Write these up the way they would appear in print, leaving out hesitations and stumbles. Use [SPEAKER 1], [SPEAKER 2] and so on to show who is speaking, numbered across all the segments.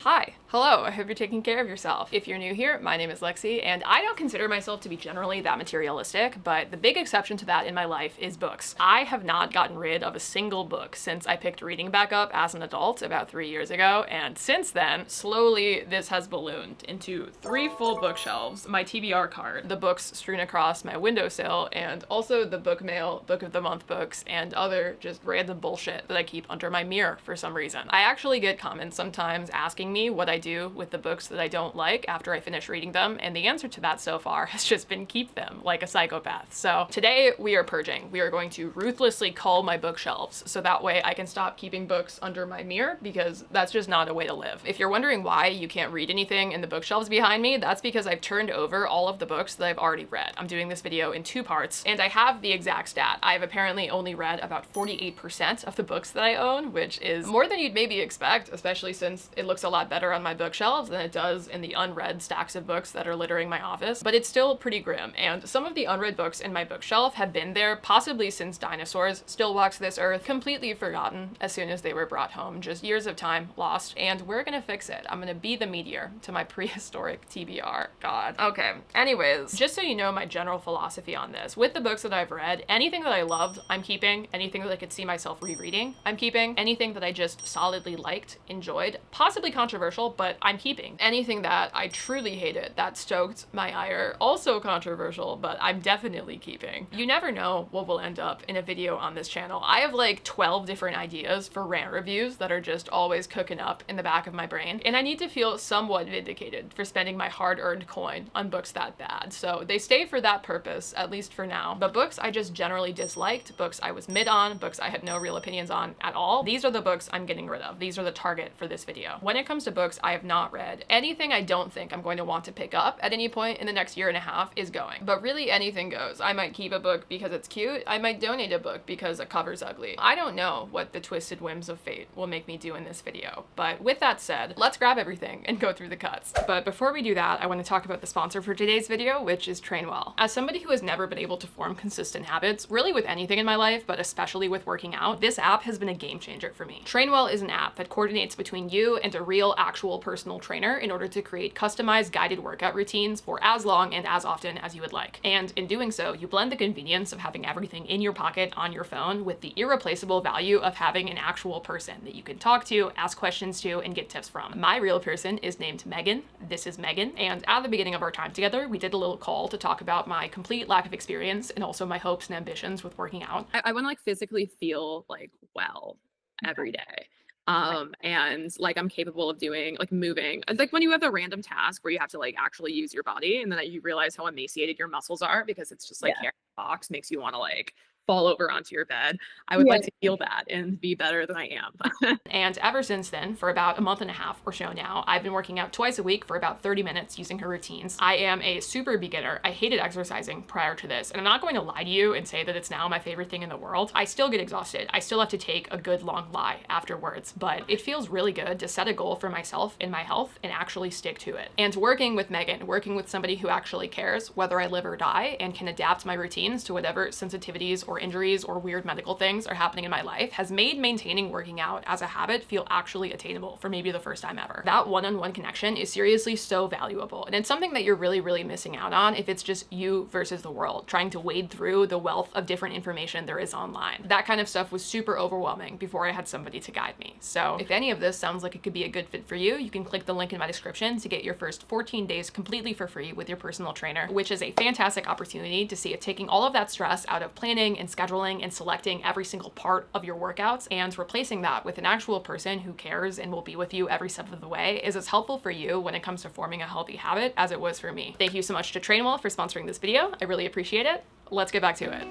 [SPEAKER 1] Hi, hello, I hope you're taking care of yourself. If you're new here, my name is Lexi, and I don't consider myself to be generally that materialistic, but the big exception to that in my life is books. I have not gotten rid of a single book since I picked reading back up as an adult about 3 years ago, and since then, slowly this has ballooned into 3 full bookshelves, my TBR cart, the books strewn across my windowsill, and also the book mail, book of the month books, and other just random bullshit that I keep under my mirror for some reason. I actually get comments sometimes asking me what I do with the books that I don't like after I finish reading them, and the answer to that so far has just been keep them like a psychopath. So today we are purging. We are going to ruthlessly cull my bookshelves so that way I can stop keeping books under my mirror, because that's just not a way to live. If you're wondering why you can't read anything in the bookshelves behind me, that's because I've turned over all of the books that I've already read. I'm doing this video in 2 parts, and I have the exact stat. I've apparently only read about 48% of the books that I own, which is more than you'd maybe expect, especially since it looks a lot better on my bookshelves than it does in the unread stacks of books that are littering my office, but it's still pretty grim. And some of the unread books in my bookshelf have been there possibly since dinosaurs still walked this earth, completely forgotten as soon as they were brought home, just years of time lost, and we're gonna fix it. I'm gonna be the meteor to my prehistoric TBR. God. Okay, anyways, just so you know my general philosophy on this, with the books that I've read, anything that I loved, I'm keeping. Anything that I could see myself rereading, I'm keeping. Anything that I just solidly liked, enjoyed, possibly controversial, but I'm keeping. Anything that I truly hated, that stoked my ire, also controversial, but I'm definitely keeping. You never know what will end up in a video on this channel. I have like 12 different ideas for rant reviews that are just always cooking up in the back of my brain, and I need to feel somewhat vindicated for spending my hard-earned coin on books that bad. So they stay for that purpose, at least for now. But books I just generally disliked, books I was mid on, books I had no real opinions on at all, these are the books I'm getting rid of. These are the target for this video. When it comes to books I have not read, anything I don't think I'm going to want to pick up at any point in the next year and a half is going. But really anything goes. I might keep a book because it's cute. I might donate a book because a cover's ugly. I don't know what the twisted whims of fate will make me do in this video. But with that said, let's grab everything and go through the cuts. But before we do that, I want to talk about the sponsor for today's video, which is Trainwell. As somebody who has never been able to form consistent habits, really with anything in my life, but especially with working out, this app has been a game changer for me. Trainwell is an app that coordinates between you and a real actual personal trainer in order to create customized guided workout routines for as long and as often as you would like. And in doing so, you blend the convenience of having everything in your pocket on your phone with the irreplaceable value of having an actual person that you can talk to, ask questions to, and get tips from. My real person is named Megan. This is Megan. And at the beginning of our time together, we did a little call to talk about my complete lack of experience and also my hopes and ambitions with working out. I want to like physically feel like well every day. And like I'm capable of doing like moving. It's like when you have a random task where you have to like actually use your body, and then you realize how emaciated your muscles are because it's just like carrying a box makes you want to like fall over onto your bed. I would like to feel that and be better than I am. And ever since then, for about a month and a half or so now, I've been working out twice a week for about 30 minutes using her routines. I am a super beginner. I hated exercising prior to this, and I'm not going to lie to you and say that it's now my favorite thing in the world. I still get exhausted. I still have to take a good long lie afterwards, but it feels really good to set a goal for myself and my health and actually stick to it. And working with Megan, working with somebody who actually cares whether I live or die and can adapt my routines to whatever sensitivities or injuries or weird medical things are happening in my life, has made maintaining working out as a habit feel actually attainable for maybe the first time ever. That one-on-one connection is seriously so valuable, and it's something that you're really missing out on if it's just you versus the world, trying to wade through the wealth of different information there is online. That kind of stuff was super overwhelming before I had somebody to guide me. So if any of this sounds like it could be a good fit for you, you can click the link in my description to get your first 14 days completely for free with your personal trainer, which is a fantastic opportunity to see if taking all of that stress out of planning and scheduling and selecting every single part of your workouts and replacing that with an actual person who cares and will be with you every step of the way is as helpful for you when it comes to forming a healthy habit as it was for me. Thank you so much to Trainwell for sponsoring this video. I really appreciate it. Let's get back to it.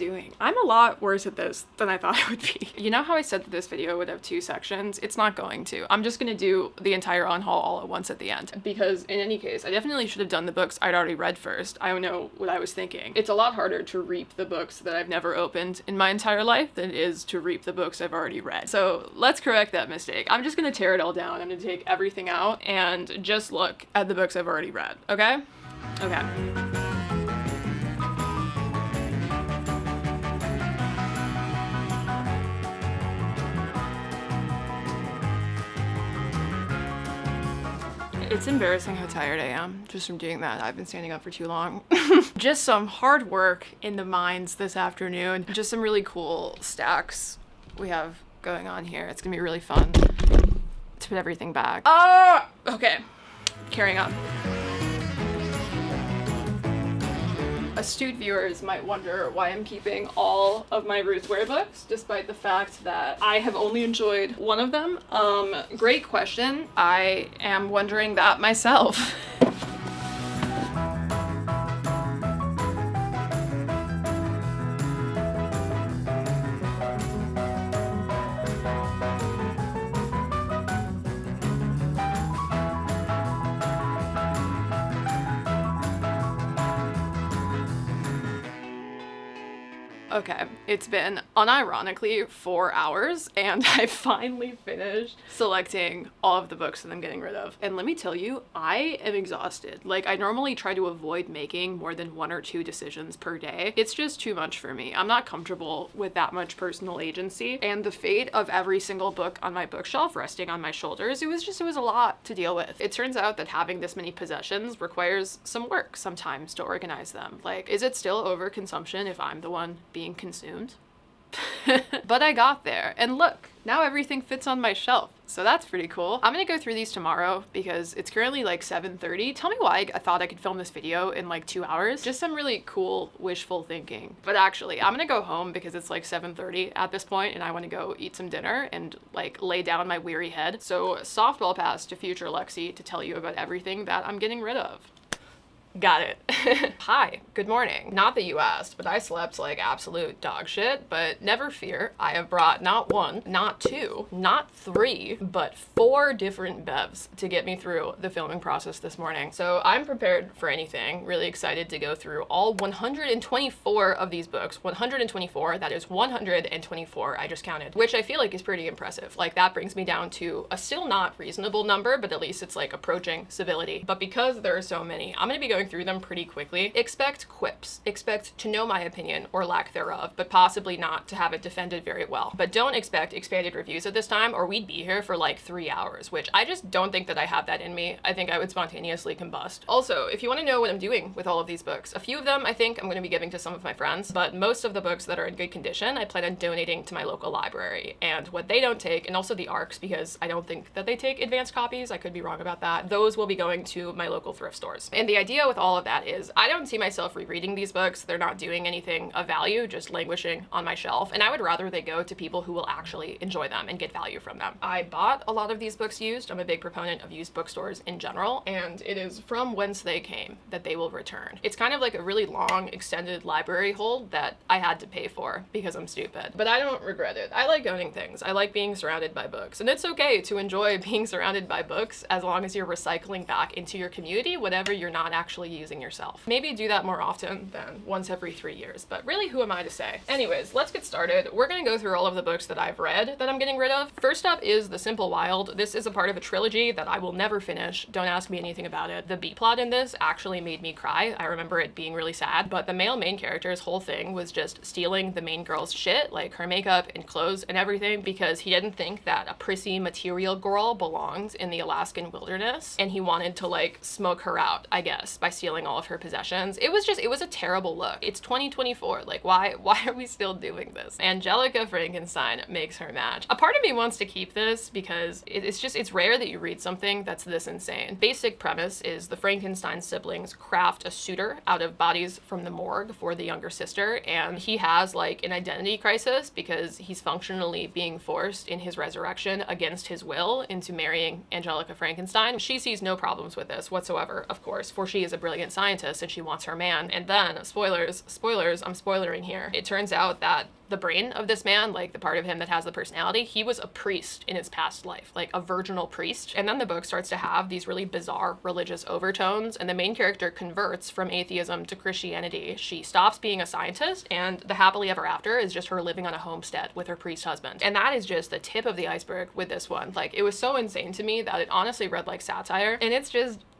[SPEAKER 1] doing? I'm a lot worse at this than I thought I would be. You know how I said that this video would have 2 sections? It's not going to. I'm just gonna do the entire unhaul all at once at the end. Because in any case, I definitely should have done the books I'd already read first. I don't know what I was thinking. It's a lot harder to reap the books that I've never opened in my entire life than it is to reap the books I've already read. So let's correct that mistake. I'm just gonna tear it all down. I'm gonna take everything out and just look at the books I've already read, okay? Okay. It's embarrassing how tired I am just from doing that. I've been standing up for too long. Just some hard work in the mines this afternoon. Just some really cool stacks we have going on here. It's gonna be really fun to put everything back. Oh, okay. Carrying on. Astute viewers might wonder why I'm keeping all of my Ruth Ware books, despite the fact that I have only enjoyed one of them. Great question. I am wondering that myself. Okay, it's been unironically 4 hours and I finally finished selecting all of the books that I'm getting rid of. And let me tell you, I am exhausted. Like, I normally try to avoid making more than 1 or 2 decisions per day. It's just too much for me. I'm not comfortable with that much personal agency, and the fate of every single book on my bookshelf resting on my shoulders, it was a lot to deal with. It turns out that having this many possessions requires some work sometimes to organize them. Like, is it still overconsumption if I'm the one being consumed? But I got there, and look, now everything fits on my shelf, so that's pretty cool. I'm gonna go through these tomorrow because it's currently like 7:30. Tell me why I thought I could film this video in like 2 hours. Just some really cool wishful thinking. But actually, I'm gonna go home because it's like 7:30 at this point and I want to go eat some dinner and like lay down my weary head. So softball pass to future Lexi to tell you about everything that I'm getting rid of. Got it. Hi, good morning. Not that you asked, but I slept like absolute dog shit, but never fear. I have brought not 1, not 2, not 3, but 4 different bevs to get me through the filming process this morning. So I'm prepared for anything, really excited to go through all 124 of these books. 124, that is 124 I just counted, which I feel like is pretty impressive. Like, that brings me down to a still not reasonable number, but at least it's like approaching civility. But because there are so many, I'm gonna be going through them pretty quickly. Expect quips. Expect to know my opinion or lack thereof, but possibly not to have it defended very well. But don't expect expanded reviews at this time or we'd be here for like 3 hours, which I just don't think that I have that in me. I think I would spontaneously combust. Also, if you want to know what I'm doing with all of these books, a few of them I think I'm going to be giving to some of my friends, but most of the books that are in good condition I plan on donating to my local library. And what they don't take, and also the ARCs, because I don't think that they take advanced copies, I could be wrong about that, those will be going to my local thrift stores. And the idea with all of that is I don't see myself rereading these books. They're not doing anything of value, just languishing on my shelf, and I would rather they go to people who will actually enjoy them and get value from them. I bought a lot of these books used. I'm a big proponent of used bookstores in general, and it is from whence they came that they will return. It's kind of like a really long extended library hold that I had to pay for because I'm stupid, but I don't regret it. I like owning things. I like being surrounded by books, and it's okay to enjoy being surrounded by books as long as you're recycling back into your community whatever you're not actually using yourself. Maybe do that more often than once every 3 years, but really, who am I to say? Anyways, let's get started. We're gonna go through all of the books that I've read that I'm getting rid of. First up is The Simple Wild. This is a part of a trilogy that I will never finish. Don't ask me anything about it. The B-plot in this actually made me cry. I remember it being really sad, but the male main character's whole thing was just stealing the main girl's shit, like her makeup and clothes and everything, because he didn't think that a prissy material girl belonged in the Alaskan wilderness, and he wanted to like smoke her out, I guess, by stealing all of her possessions. It was a terrible look. It's 2024. Like, why are we still doing this? Angelica Frankenstein makes her match. A part of me wants to keep this because it's rare that you read something that's this insane. Basic premise is the Frankenstein siblings craft a suitor out of bodies from the morgue for the younger sister, and he has like an identity crisis because he's functionally being forced in his resurrection against his will into marrying Angelica Frankenstein. She sees no problems with this whatsoever, of course, for she is a brilliant scientist and she wants her man. And then, spoilers, I'm spoilering here. It turns out that the brain of this man, like the part of him that has the personality, he was a priest in his past life, like a virginal priest. And then the book starts to have these really bizarre religious overtones, and the main character converts from atheism to Christianity. She stops being a scientist, and the happily ever after is just her living on a homestead with her priest husband. And that is just the tip of the iceberg with this one. Like, it was so insane to me that it honestly read like satire, and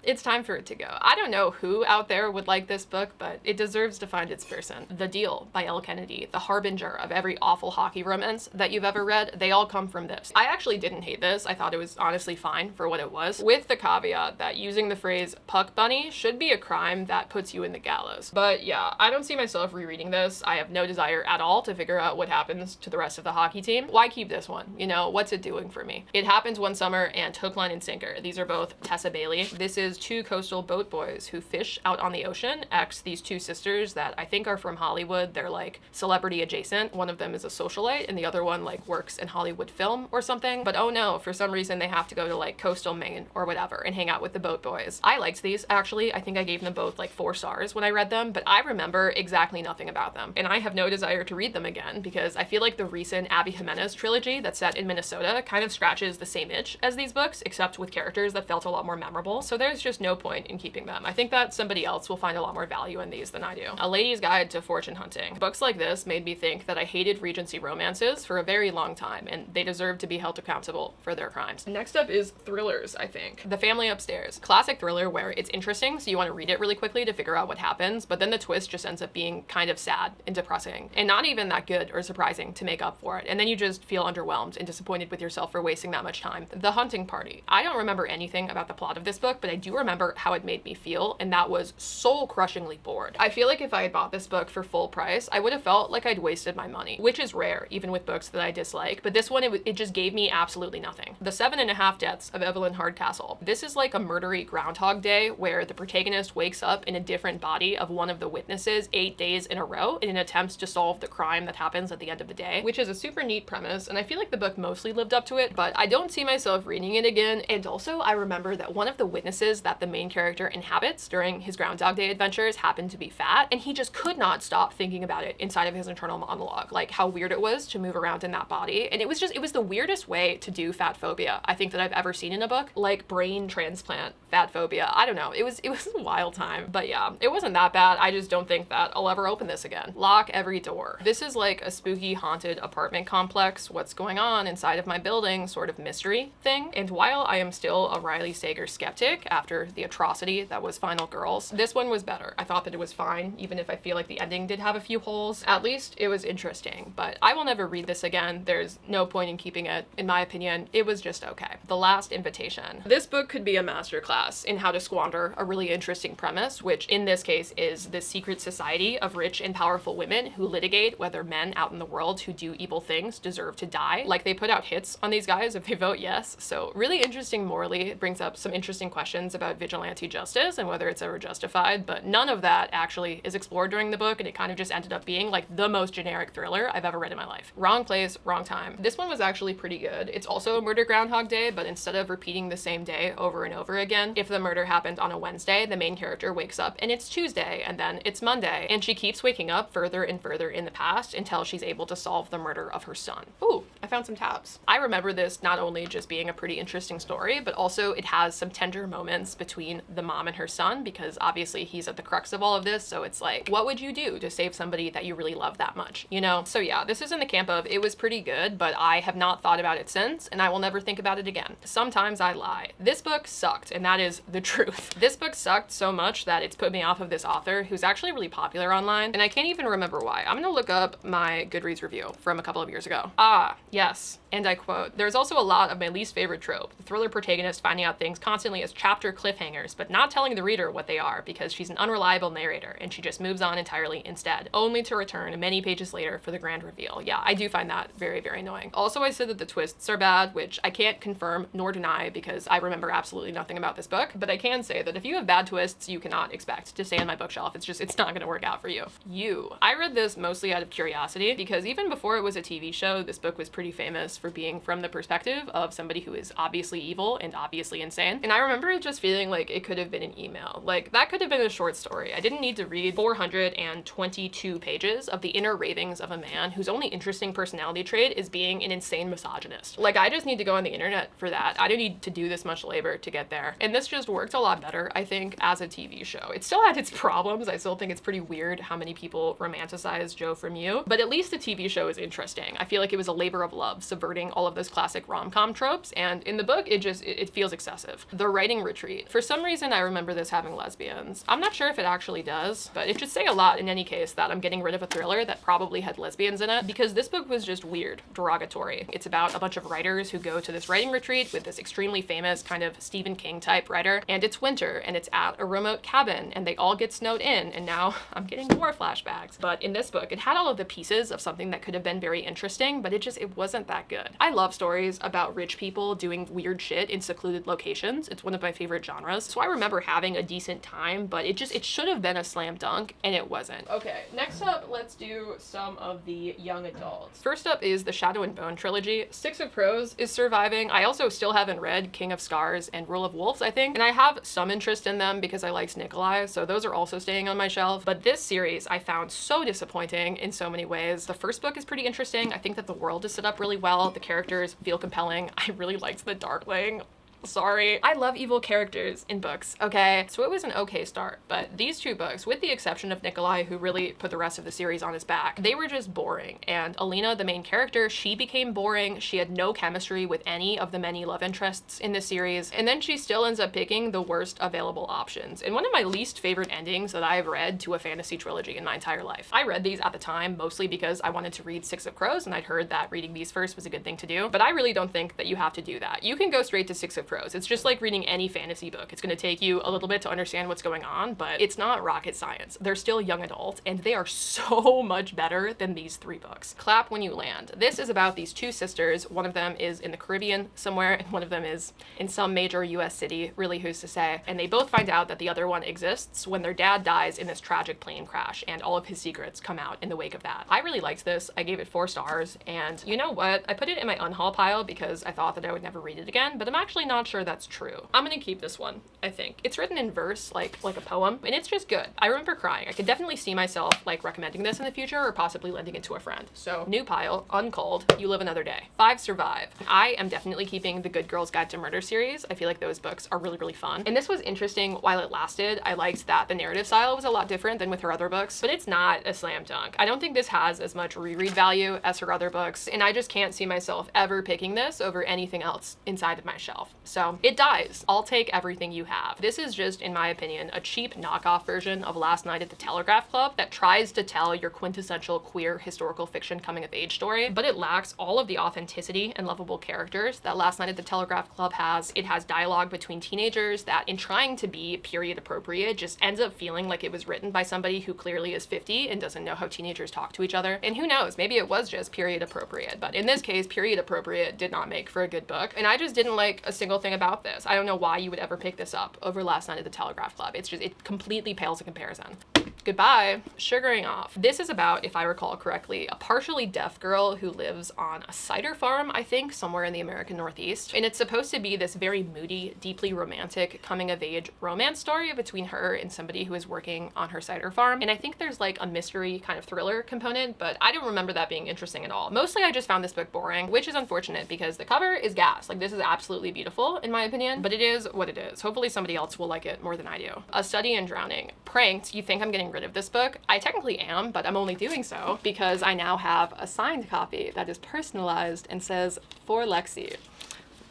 [SPEAKER 1] it's time for it to go. I don't know who out there would like this book, but it deserves to find its person. The Deal by Elle Kennedy, the harbinger of every awful hockey romance that you've ever read, they all come from this. I actually didn't hate this. I thought it was honestly fine for what it was, with the caveat that using the phrase puck bunny should be a crime that puts you in the gallows. But yeah, I don't see myself rereading this. I have no desire at all to figure out what happens to the rest of the hockey team. Why keep this one? You know, what's it doing for me? It Happens One Summer and Hook, Line, and Sinker. These are both Tessa Bailey. This is two coastal boat boys who fish out on the ocean, these two sisters that I think are from Hollywood. They're like celebrity adjacent. One of them is a socialite and the other one like works in Hollywood film or something. But oh no, for some reason they have to go to like coastal Maine or whatever and hang out with the boat boys. I liked these actually. I think I gave them both like 4 stars when I read them, but I remember exactly nothing about them. And I have no desire to read them again because I feel like the recent Abby Jimenez trilogy that's set in Minnesota kind of scratches the same itch as these books, except with characters that felt a lot more memorable. So there's just no point in keeping them. I think that somebody else will find a lot more value in these than I do. A Lady's Guide to Fortune Hunting. Books like this made me think that I hated Regency romances for a very long time, and they deserve to be held accountable for their crimes. Next up is thrillers, I think. The Family Upstairs. Classic thriller where it's interesting, so you want to read it really quickly to figure out what happens, but then the twist just ends up being kind of sad and depressing, and not even that good or surprising to make up for it, and then you just feel underwhelmed and disappointed with yourself for wasting that much time. The Hunting Party. I don't remember anything about the plot of this book, but I do remember how it made me feel, and that was soul-crushingly bored. I feel like if I had bought this book for full price, I would have felt like I'd wasted my money, which is rare, even with books that I dislike, but this one, it just gave me absolutely nothing. The 7.5 Deaths of Evelyn Hardcastle. This is like a murdery Groundhog Day, where the protagonist wakes up in a different body of one of the witnesses 8 days in a row in an attempt to solve the crime that happens at the end of the day, which is a super neat premise, and I feel like the book mostly lived up to it, but I don't see myself reading it again. And also, I remember that one of the witnesses that the main character inhabits during his Groundhog Day adventures happened to be fat, and he just could not stop thinking about it inside of his internal monologue, like how weird it was to move around in that body. And it was the weirdest way to do fat phobia I think that I've ever seen in a book, like brain transplant fat phobia. I don't know, it was a wild time, but yeah, it wasn't that bad. I just don't think that I'll ever open this again. Lock Every Door. This is like a spooky haunted apartment complex, what's going on inside of my building sort of mystery thing. And while I am still a Riley Sager skeptic after the atrocity that was Final Girls, this one was better. I thought that it was fine, even if I feel like the ending did have a few holes. At least it was interesting, but I will never read this again. There's no point in keeping it. In my opinion, it was just okay. The Last Invitation. This book could be a masterclass in how to squander a really interesting premise, which in this case is the secret society of rich and powerful women who litigate whether men out in the world who do evil things deserve to die. Like, they put out hits on these guys if they vote yes. So really interesting morally. It brings up some interesting questions about vigilante justice and whether it's ever justified, but none of that actually is explored during the book, and it kind of just ended up being like the most generic thriller I've ever read in my life. Wrong Place, Wrong Time. This one was actually pretty good. It's also a murder Groundhog Day, but instead of repeating the same day over and over again, if the murder happened on a Wednesday, the main character wakes up and it's Tuesday, and then it's Monday, and she keeps waking up further and further in the past until she's able to solve the murder of her son. Ooh, I found some tabs. I remember this not only just being a pretty interesting story, but also it has some tender moments between the mom and her son, because obviously he's at the crux of all of this, so it's like, what would you do to save somebody that you really love that much, you know? So yeah, this is in the camp of it was pretty good, but I have not thought about it since, and I will never think about it again. Sometimes I lie. This book sucked, and that is the truth. This book sucked so much that it's put me off of this author, who's actually really popular online, and I can't even remember why. I'm gonna look up my Goodreads review from a couple of years ago. Ah, yes. And I quote, "There's also a lot of my least favorite trope, the thriller protagonist finding out things constantly as chapter cliffhangers, but not telling the reader what they are because she's an unreliable narrator and she just moves on entirely instead, only to return many pages later for the grand reveal." Yeah, I do find that very, very annoying. Also, I said that the twists are bad, which I can't confirm nor deny because I remember absolutely nothing about this book, but I can say that if you have bad twists, you cannot expect to stay on my bookshelf. It's not gonna work out for you. I read this mostly out of curiosity because even before it was a TV show, this book was pretty pretty famous for being from the perspective of somebody who is obviously evil and obviously insane. And I remember just feeling like it could have been an email. Like, that could have been a short story. I didn't need to read 422 pages of the inner ravings of a man whose only interesting personality trait is being an insane misogynist. Like, I just need to go on the internet for that. I don't need to do this much labor to get there. And this just worked a lot better, I think, as a TV show. It still had its problems. I still think it's pretty weird how many people romanticize Joe from You, but at least the TV show is interesting. I feel like it was a labor of love, subverting all of those classic rom-com tropes, and in the book, it feels excessive. The writing retreat. For some reason, I remember this having lesbians. I'm not sure if it actually does, but it should say a lot in any case that I'm getting rid of a thriller that probably had lesbians in it, because this book was just weird, derogatory. It's about a bunch of writers who go to this writing retreat with this extremely famous kind of Stephen King type writer, and it's winter, and it's at a remote cabin, and they all get snowed in, and now I'm getting more flashbacks. But in this book, it had all of the pieces of something that could have been very interesting, but it wasn't that good. I love stories about rich people doing weird shit in secluded locations. It's one of my favorite genres. So I remember having a decent time, but it should have been a slam dunk, and it wasn't. Okay, next up, let's do some of the young adults. First up is the Shadow and Bone trilogy. Six of Crows is surviving. I also still haven't read King of Scars and Rule of Wolves, I think, and I have some interest in them because I liked Nikolai, so those are also staying on my shelf. But this series I found so disappointing in so many ways. The first book is pretty interesting. I think that the world is set up really well. The characters feel compelling. I really liked the Darkling. Sorry. I love evil characters in books, okay? So it was an okay start, but these two books, with the exception of Nikolai, who really put the rest of the series on his back, they were just boring. And Alina, the main character, she became boring. She had no chemistry with any of the many love interests in this series. And then she still ends up picking the worst available options. And one of my least favorite endings that I've read to a fantasy trilogy in my entire life. I read these at the time, mostly because I wanted to read Six of Crows, and I'd heard that reading these first was a good thing to do. But I really don't think that you have to do that. You can go straight to Six of Crows. It's just like reading any fantasy book. It's going to take you a little bit to understand what's going on, but it's not rocket science. They're still young adult, and they are so much better than these three books. Clap When You Land. This is about these two sisters. One of them is in the Caribbean somewhere, and one of them is in some major US city, really who's to say, and they both find out that the other one exists when their dad dies in this tragic plane crash, and all of his secrets come out in the wake of that. I really liked this. I gave it 4 stars, and you know what? I put it in my unhaul pile because I thought that I would never read it again, but I'm actually not sure that's true. I'm gonna keep this one, I think. It's written in verse, like a poem, and it's just good. I remember crying. I could definitely see myself like recommending this in the future or possibly lending it to a friend. So new pile, unculled, You Live Another Day. 5 survive. I am definitely keeping the Good Girl's Guide to Murder series. I feel like those books are really, really fun. And this was interesting while it lasted. I liked that the narrative style was a lot different than with her other books, but it's not a slam dunk. I don't think this has as much reread value as her other books, and I just can't see myself ever picking this over anything else inside of my shelf. So it dies. I'll take everything you have. This is just, in my opinion, a cheap knockoff version of Last Night at the Telegraph Club that tries to tell your quintessential queer historical fiction coming of age story, but it lacks all of the authenticity and lovable characters that Last Night at the Telegraph Club has. It has dialogue between teenagers that, in trying to be period appropriate, just ends up feeling like it was written by somebody who clearly is 50 and doesn't know how teenagers talk to each other. And who knows, maybe it was just period appropriate, but in this case, period appropriate did not make for a good book, and I just didn't like a single thing about this. I don't know why you would ever pick this up over Last Night at the Telegraph Club. It completely pales in comparison. Goodbye. Sugaring Off. This is about, if I recall correctly, a partially deaf girl who lives on a cider farm, I think, somewhere in the American Northeast. And it's supposed to be this very moody, deeply romantic coming-of-age romance story between her and somebody who is working on her cider farm. And I think there's like a mystery kind of thriller component, but I don't remember that being interesting at all. Mostly I just found this book boring, which is unfortunate because the cover is gas. Like, this is absolutely beautiful in my opinion, but it is what it is. Hopefully somebody else will like it more than I do. A Study in Drowning. Pranked. You think I'm getting rid of this book? I technically am, but I'm only doing so because I now have a signed copy that is personalized and says, "For Lexi."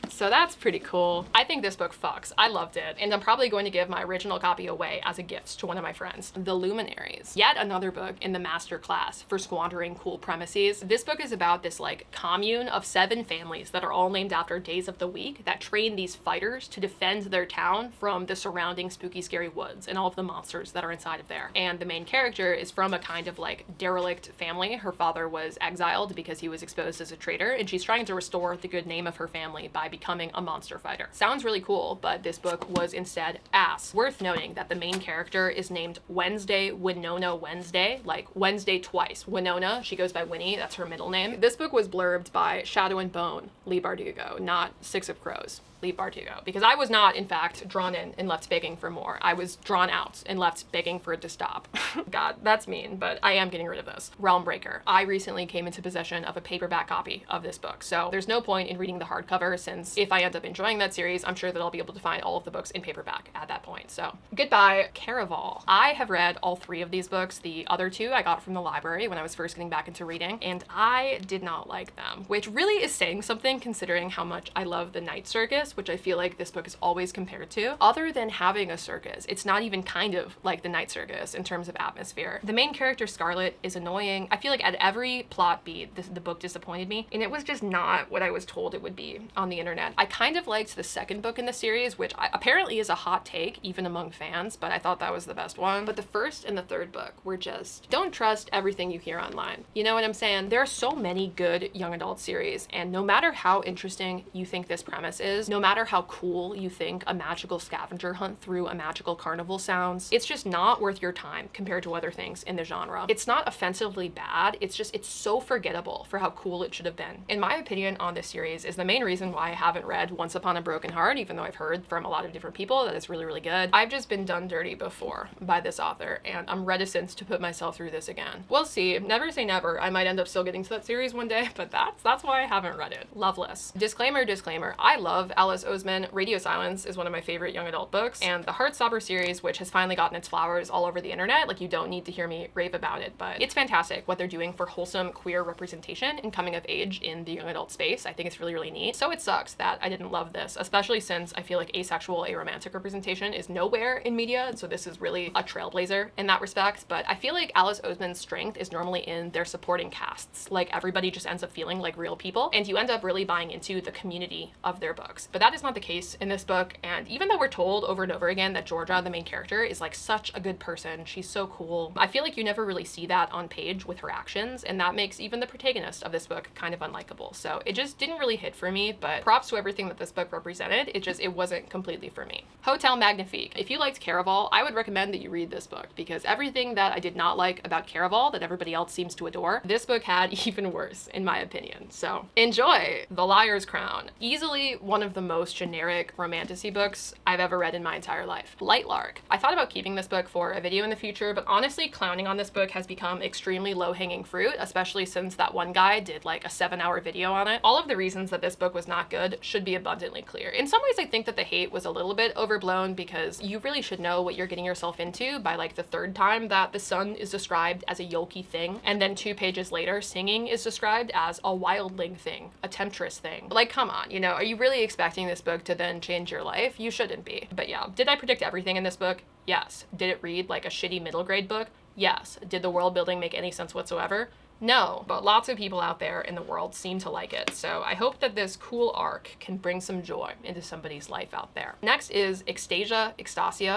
[SPEAKER 1] So that's pretty cool. I think this book fucks. I loved it, and I'm probably going to give my original copy away as a gift to one of my friends. The Luminaries. Yet another book in the master class for squandering cool premises. This book is about this like commune of 7 families that are all named after days of the week that train these fighters to defend their town from the surrounding spooky, scary woods and all of the monsters that are inside of there. And the main character is from a kind of like derelict family. Her father was exiled because he was exposed as a traitor, and she's trying to restore the good name of her family by becoming becoming a monster fighter. Sounds really cool, but this book was instead ass. Worth noting that the main character is named Wednesday Winona Wednesday, like Wednesday twice. Winona, she goes by Winnie, that's her middle name. This book was blurbed by Shadow and Bone, Lee Bardugo, not Six of Crows. Lee Bardugo, because I was not, in fact, drawn in and left begging for more. I was drawn out and left begging for it to stop. God, that's mean, but I am getting rid of this. Realmbreaker. I recently came into possession of a paperback copy of this book, so there's no point in reading the hardcover, since if I end up enjoying that series, I'm sure that I'll be able to find all of the books in paperback at that point. So goodbye, Caraval. I have read all 3 of these books. The other 2 I got from the library when I was first getting back into reading, and I did not like them, which really is saying something considering how much I love the Night Circus, which I feel like this book is always compared to. Other than having a circus, it's not even kind of like the Night Circus in terms of atmosphere. The main character, Scarlet, is annoying. I feel like at every plot beat, the book disappointed me, and it was just not what I was told it would be on the internet. I kind of liked the second book in the series, which apparently is a hot take, even among fans, but I thought that was the best one. But the first and the third book were just, don't trust everything you hear online. You know what I'm saying? There are so many good young adult series, and no matter how interesting you think this premise is, no matter how cool you think a magical scavenger hunt through a magical carnival sounds, it's just not worth your time compared to other things in the genre. It's not offensively bad, it's so forgettable for how cool it should have been. In my opinion on this series is the main reason why I haven't read Once Upon a Broken Heart, even though I've heard from a lot of different people that it's really, really good. I've just been done dirty before by this author, and I'm reticent to put myself through this again. We'll see. Never say never. I might end up still getting to that series one day, but that's why I haven't read it. Loveless. Disclaimer, I love Alice Oseman. Radio Silence is one of my favorite young adult books, and the Heartstopper series, which has finally gotten its flowers all over the internet. Like, you don't need to hear me rave about it, but it's fantastic what they're doing for wholesome queer representation and coming of age in the young adult space. I think it's really, really neat. So it sucks that I didn't love this, especially since I feel like asexual, aromantic representation is nowhere in media, and so this is really a trailblazer in that respect. But I feel like Alice Oseman's strength is normally in their supporting casts. Like, everybody just ends up feeling like real people, and you end up really buying into the community of their books. But that is not the case in this book, and even though we're told over and over again that Georgia, the main character, is like such a good person, she's so cool, I feel like you never really see that on page with her actions, and that makes even the protagonist of this book kind of unlikable. So it just didn't really hit for me, but props to everything that this book represented. It wasn't completely for me. Hotel Magnifique. If you liked Caraval, I would recommend that you read this book, because everything that I did not like about Caraval that everybody else seems to adore, this book had even worse, in my opinion. So enjoy. The Liar's Crown. Easily one of the most generic romantasy books I've ever read in my entire life. Lightlark. I thought about keeping this book for a video in the future, but honestly, clowning on this book has become extremely low-hanging fruit, especially since that one guy did like a 7-hour video on it. All of the reasons that this book was not good should be abundantly clear. In some ways, I think that the hate was a little bit overblown, because you really should know what you're getting yourself into by like the 3rd time that the sun is described as a yolky thing, and then 2 pages later, singing is described as a wildling thing, a temptress thing. Like, come on, you know, are you really expecting this book to then change your life? You shouldn't be. But yeah, did I predict everything in this book? Yes. Did it read like a shitty middle grade book? Yes. Did the world building make any sense whatsoever? No, but lots of people out there in the world seem to like it, so I hope that this cool arc can bring some joy into somebody's life out there. Next is Extasia,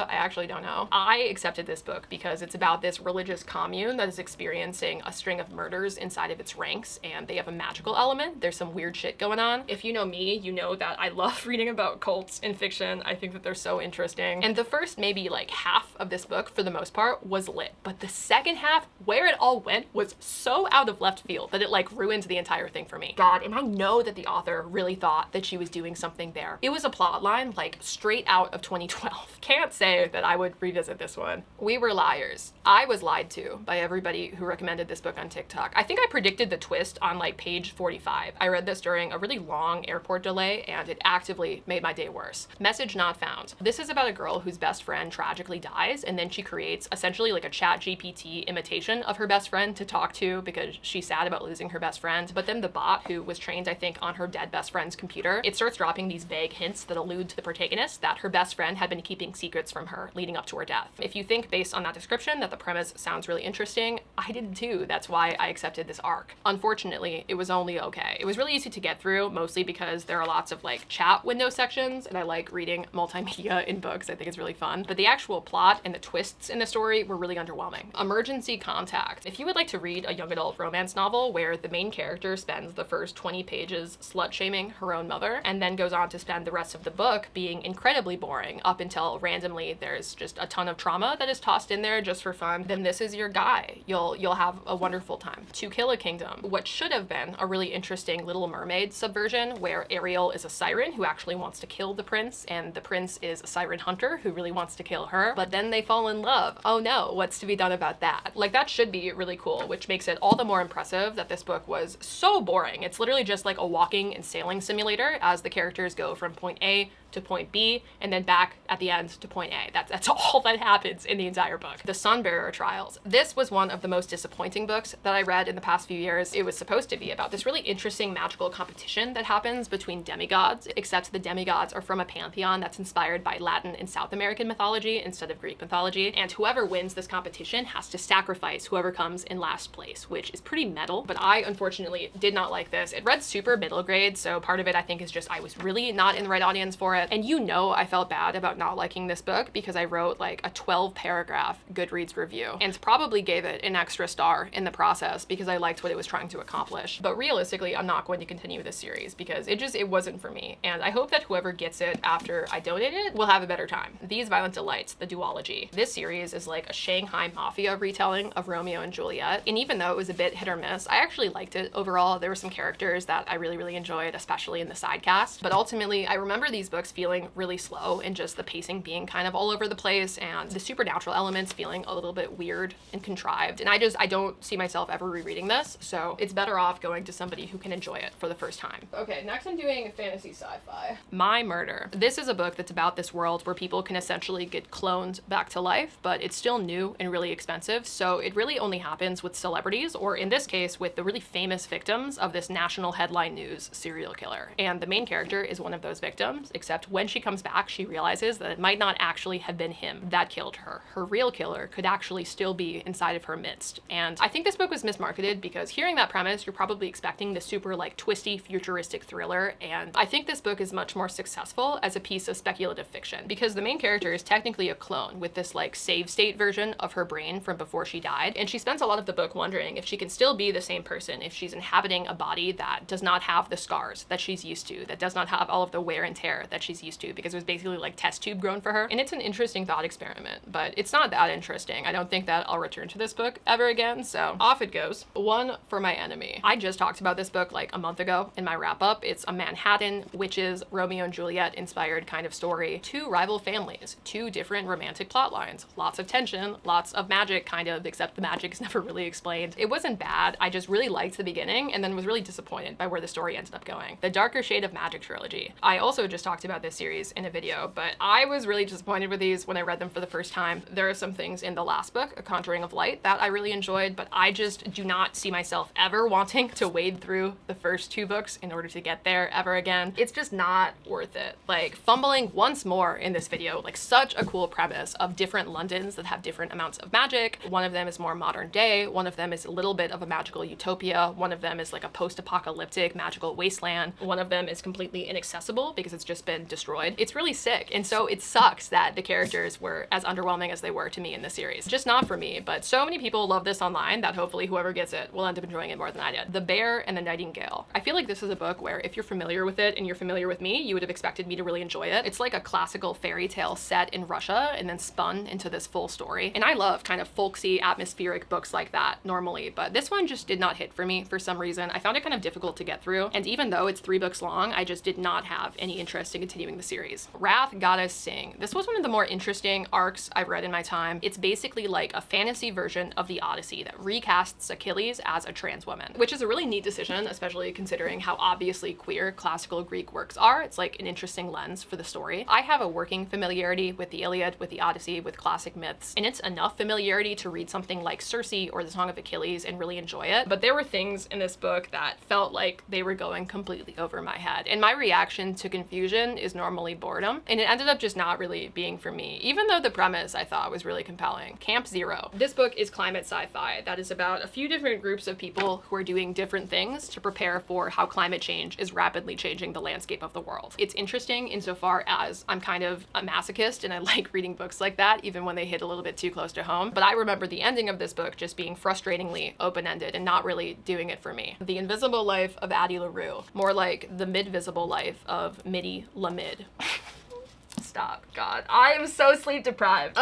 [SPEAKER 1] I actually don't know. I accepted this book because it's about this religious commune that is experiencing a string of murders inside of its ranks, and they have a magical element. There's some weird shit going on. If you know me, you know that I love reading about cults in fiction. I think that they're so interesting. And the first maybe like half of this book, for the most part, was lit, but the second half, where it all went, was so out of left field that it like ruined the entire thing for me. God, and I know that the author really thought that she was doing something there. It was a plot line like straight out of 2012. Can't say that I would revisit this one. We Were Liars. I was lied to by everybody who recommended this book on TikTok. I think I predicted the twist on like page 45. I read this during a really long airport delay, and it actively made my day worse. Message Not Found. This is about a girl whose best friend tragically dies, and then she creates essentially like a ChatGPT imitation of her best friend to talk to, because she's sad about losing her best friend. But then the bot, who was trained, I think, on her dead best friend's computer, it starts dropping these vague hints that allude to the protagonist that her best friend had been keeping secrets from her leading up to her death. If you think based on that description that the premise sounds really interesting, I did too. That's why I accepted this arc. Unfortunately, it was only okay. It was really easy to get through, mostly because there are lots of like chat window sections, and I like reading multimedia in books. I think it's really fun. But the actual plot and the twists in the story were really underwhelming. Emergency Contact. If you would like to read a young adult adult romance novel where the main character spends the first 20 pages slut-shaming her own mother and then goes on to spend the rest of the book being incredibly boring up until randomly there's just a ton of trauma that is tossed in there just for fun, then this is your guy. You'll have a wonderful time. To Kill a Kingdom, what should have been a really interesting Little Mermaid subversion where Ariel is a siren who actually wants to kill the prince and the prince is a siren hunter who really wants to kill her, but then they fall in love. Oh no, what's to be done about that? Like, that should be really cool, which makes it all the more impressive that this book was so boring. It's literally just like a walking and sailing simulator as the characters go from point A to point B and then back at the end to point A. That's all that happens in the entire book. The Sunbearer Trials. This was one of the most disappointing books that I read in the past few years. It was supposed to be about this really interesting magical competition that happens between demigods, except the demigods are from a pantheon that's inspired by Latin and South American mythology instead of Greek mythology, and whoever wins this competition has to sacrifice whoever comes in last place, which is pretty metal, but I unfortunately did not like this. It read super middle grade, so part of it I think is just I was really not in the right audience for it. And you know I felt bad about not liking this book because I wrote like a 12-paragraph Goodreads review and probably gave it an extra star in the process because I liked what it was trying to accomplish. But realistically, I'm not going to continue this series because it wasn't for me. And I hope that whoever gets it after I donate it will have a better time. These Violent Delights, the duology. This series is like a Shanghai Mafia retelling of Romeo and Juliet. And even though it was a bit hit or miss, I actually liked it overall. There were some characters that I really, really enjoyed, especially in the side cast. But ultimately, I remember these books feeling really slow and just the pacing being kind of all over the place and the supernatural elements feeling a little bit weird and contrived. And I don't see myself ever rereading this, so it's better off going to somebody who can enjoy it for the first time. Okay, next I'm doing fantasy sci-fi. My Murder. This is a book that's about this world where people can essentially get cloned back to life, but it's still new and really expensive, so it really only happens with celebrities, or in this case, with the really famous victims of this national headline news serial killer. And the main character is one of those victims, except when she comes back, she realizes that it might not actually have been him that killed her. Her real killer could actually still be inside of her midst. And I think this book was mismarketed because hearing that premise, you're probably expecting this super like twisty futuristic thriller. And I think this book is much more successful as a piece of speculative fiction because the main character is technically a clone with this like save state version of her brain from before she died. And she spends a lot of the book wondering if she can still be the same person if she's inhabiting a body that does not have the scars that she's used to, that does not have all of the wear and tear that she's used to, because it was basically like test tube grown for her. And it's an interesting thought experiment, but it's not that interesting. I don't think that I'll return to this book ever again, so off it goes. One for My Enemy. I just talked about this book like a month ago in my wrap up. It's a Manhattan witches, Romeo and Juliet inspired kind of story. Two rival families, two different romantic plot lines, lots of tension, lots of magic kind of, except the magic is never really explained. It wasn't bad. I just really liked the beginning and then was really disappointed by where the story ended up going. The Darker Shade of Magic trilogy. I also just talked about this series in a video, but I was really disappointed with these when I read them for the first time. There are some things in the last book, A Conjuring of Light, that I really enjoyed, but I just do not see myself ever wanting to wade through the first two books in order to get there ever again. It's just not worth it. Like, fumbling once more in this video, like such a cool premise of different Londons that have different amounts of magic. One of them is more modern day, one of them is a little bit of a magical utopia, one of them is like a post-apocalyptic magical wasteland, one of them is completely inaccessible because it's just been destroyed. It's really sick, and so it sucks that the characters were as underwhelming as they were to me in this series. Just not for me, but so many people love this online that hopefully whoever gets it will end up enjoying it more than I did. The Bear and the Nightingale. I feel like this is a book where if you're familiar with it and you're familiar with me, you would have expected me to really enjoy it. It's like a classical fairy tale set in Russia and then spun into this full story. And I love kind of folksy, atmospheric books like that normally, but this one just did not hit for me for some reason. I found it kind of difficult to get through, and even though it's 3 books long, I just did not have any interest in continuing the series. Wrath Goddess Sing. This was one of the more interesting arcs I've read in my time. It's basically like a fantasy version of the Odyssey that recasts Achilles as a trans woman, which is a really neat decision, especially considering how obviously queer classical Greek works are. It's like an interesting lens for the story. I have a working familiarity with the Iliad, with the Odyssey, with classic myths, and it's enough familiarity to read something like Circe or the Song of Achilles and really enjoy it. But there were things in this book that felt like they were going completely over my head. And my reaction to confusion is normally boredom, and it ended up just not really being for me, even though the premise I thought was really compelling. Camp Zero. This book is climate sci-fi that is about a few different groups of people who are doing different things to prepare for how climate change is rapidly changing the landscape of the world. It's interesting insofar as I'm kind of a masochist and I like reading books like that, even when they hit a little bit too close to home. But I remember the ending of this book just being frustratingly open-ended and not really doing it for me. The Invisible Life of Addie LaRue. More like the mid-visible life of Mitty LaMid. Stop. God. I am so sleep deprived.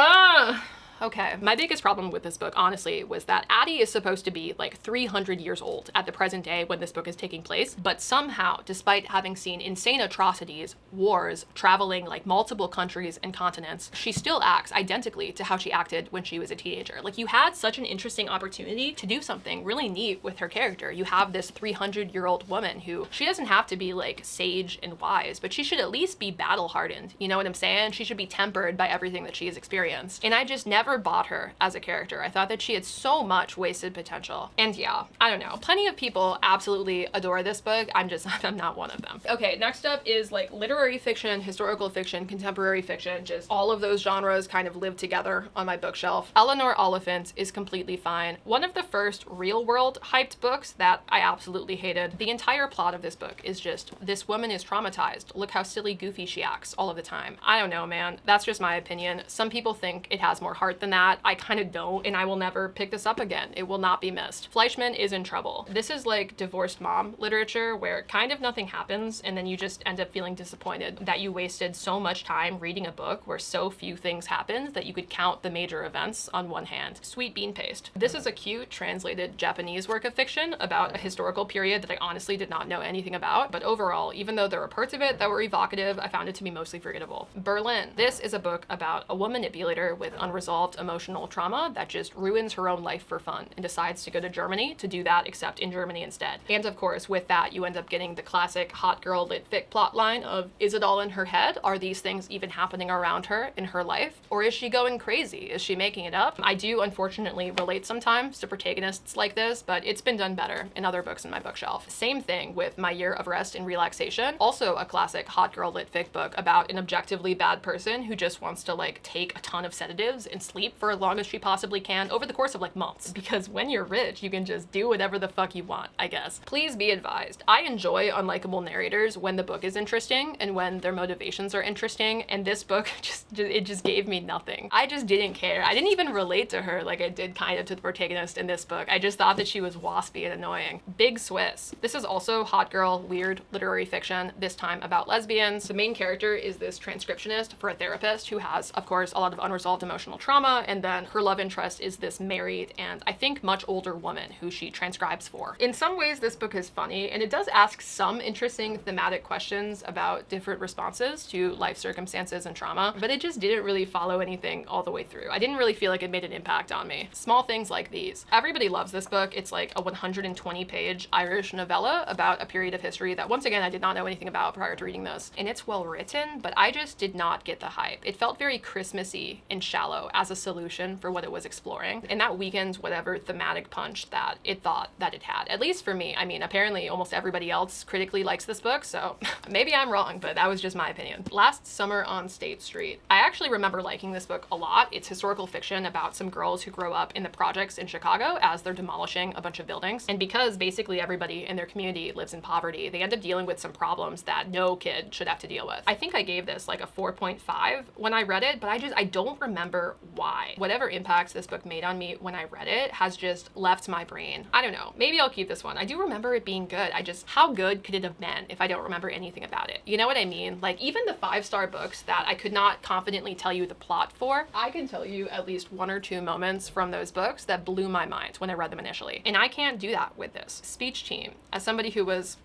[SPEAKER 1] Okay. My biggest problem with this book, honestly, was that Addie is supposed to be like 300 years old at the present day when this book is taking place, but somehow, despite having seen insane atrocities, wars, traveling like multiple countries and continents, she still acts identically to how she acted when she was a teenager. Like, you had such an interesting opportunity to do something really neat with her character. You have this 300-year-old woman who, she doesn't have to be like sage and wise, but she should at least be battle-hardened. You know what I'm saying? She should be tempered by everything that she has experienced. And I just never bought her as a character. I thought that she had so much wasted potential. And yeah, I don't know. Plenty of people absolutely adore this book. I'm not one of them. Okay, next up is like literary fiction, historical fiction, contemporary fiction, just all of those genres kind of live together on my bookshelf. Eleanor Oliphant is completely fine. One of the first real world hyped books that I absolutely hated. The entire plot of this book is just, this woman is traumatized. Look how silly goofy she acts all of the time. I don't know, man. That's just my opinion. Some people think it has more heart than that. I kind of don't, and I will never pick this up again. It will not be missed. Fleischman is in trouble. This is like divorced mom literature where kind of nothing happens and then you just end up feeling disappointed that you wasted so much time reading a book where so few things happened that you could count the major events on one hand. Sweet Bean Paste. This is a cute translated Japanese work of fiction about a historical period that I honestly did not know anything about, but overall, even though there were parts of it that were evocative, I found it to be mostly forgettable. Berlin. This is a book about a woman manipulator with unresolved emotional trauma that just ruins her own life for fun and decides to go to Germany to do that, except in Germany instead. And of course, with that, you end up getting the classic hot girl lit fic plotline of, is it all in her head? Are these things even happening around her in her life? Or is she going crazy? Is she making it up? I do unfortunately relate sometimes to protagonists like this, but it's been done better in other books in my bookshelf. Same thing with My Year of Rest and Relaxation, also a classic hot girl lit fic book about an objectively bad person who just wants to like take a ton of sedatives and sleep for as long as she possibly can over the course of like months. Because when you're rich, you can just do whatever the fuck you want, I guess. Please be advised, I enjoy unlikable narrators when the book is interesting and when their motivations are interesting, and this book just gave me nothing. I just didn't care. I didn't even relate to her like I did kind of to the protagonist in this book. I just thought that she was waspy and annoying. Big Swiss. This is also hot girl, weird literary fiction, this time about lesbians. The main character is this transcriptionist for a therapist who has, of course, a lot of unresolved emotional trauma, and then her love interest is this married and I think much older woman who she transcribes for. In some ways, this book is funny, and it does ask some interesting thematic questions about different responses to life circumstances and trauma, but it just didn't really follow anything all the way through. I didn't really feel like it made an impact on me. Small things like these. Everybody loves this book. It's like a 120-page Irish novella about a period of history that, once again, I did not know anything about prior to reading this. And it's well written, but I just did not get the hype. It felt very Christmassy and shallow as a solution for what it was exploring, and that weakens whatever thematic punch that it thought that it had, at least for me. I mean, apparently almost everybody else critically likes this book, so maybe I'm wrong, but that was just my opinion. Last Summer on State Street. I actually remember liking this book a lot. It's historical fiction about some girls who grow up in the projects in Chicago as they're demolishing a bunch of buildings, and because basically everybody in their community lives in poverty, they end up dealing with some problems that no kid should have to deal with. I think I gave this like a 4.5 when I read it, but I don't remember why. Whatever impacts this book made on me when I read it has just left my brain. I don't know. Maybe I'll keep this one. I do remember it being good. How good could it have been if I don't remember anything about it? You know what I mean? Like, even the 5-star books that I could not confidently tell you the plot for, I can tell you at least 1 or 2 moments from those books that blew my mind when I read them initially. And I can't do that with this. Speech Team. As somebody who was